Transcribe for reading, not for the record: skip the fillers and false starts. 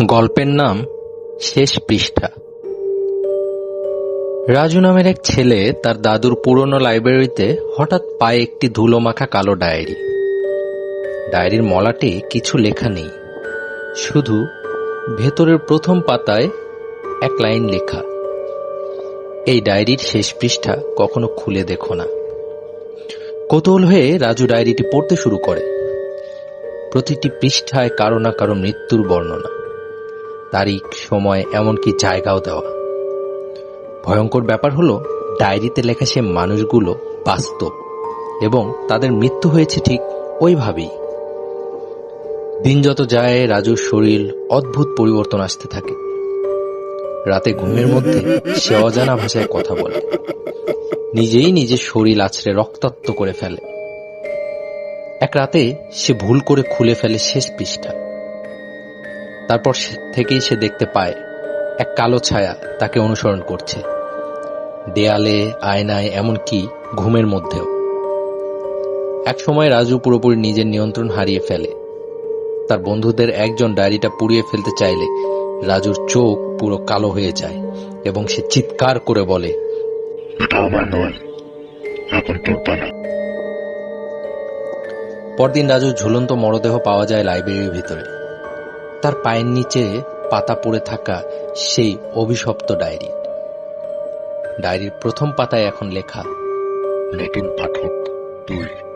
গল্পের নাম শেষ পৃষ্ঠা। রাজু নামের এক ছেলে তার দাদুর পুরনো লাইব্রেরিতে হঠাৎ পায় একটি ধুলোমাখা কালো ডায়েরি। ডায়েরির মলাটে কিছু লেখা নেই, শুধু ভেতরের প্রথম পাতায় এক লাইন লেখা, এই ডায়েরির শেষ পৃষ্ঠা কখনো খুলে দেখো না। কৌতূহল হয়ে রাজু ডায়েরিটি পড়তে শুরু করে। প্রতিটি পৃষ্ঠায় কারো না কারো মৃত্যুর বর্ণনা, তারিখ, সময়, এমনকি জায়গাও দেওয়া। ভয়ঙ্কর ব্যাপার হলো, ডায়েরিতে লেখা সে মানুষগুলো বাস্তব এবং তাদের মৃত্যু হয়েছে ঠিক ওইভাবেই। দিন যত যায় রাজুর শরীর অদ্ভুত পরিবর্তন আসতে থাকে। রাতে ঘুমের মধ্যে সে অজানা ভাষায় কথা বলে, নিজেই নিজের শরীর আছড়ে রক্তাক্ত করে ফেলে। এক রাতে সে ভুল করে খুলে ফেলে শেষ পৃষ্ঠা। তারপর থেকেই সে দেখতে পায় এক কালো ছায়া তাকে অনুসরণ করছে, দেয়ালে, আয়নায়, এমনকি ঘুমের মধ্যেও। এক সময় রাজু পুরোপুরি নিজের নিয়ন্ত্রণ হারিয়ে ফেলে। তার বন্ধুদের একজন ডায়েরিটা পুড়িয়ে ফেলতে চাইলে রাজুর চোখ পুরো কালো হয়ে যায় এবং সে চিৎকার করে বলে, এটা আমার নয়, এখন তোর পালা। পরদিন রাজুর ঝুলন্ত মরদেহ পাওয়া যায় লাইব্রেরির ভিতরে। তার পায়ের নিচে পাতা পড়ে থাকা সেই অভিশপ্ত ডায়েরি। ডায়েরির প্রথম পাতায় এখন লেখা, নতুন পাঠক 2।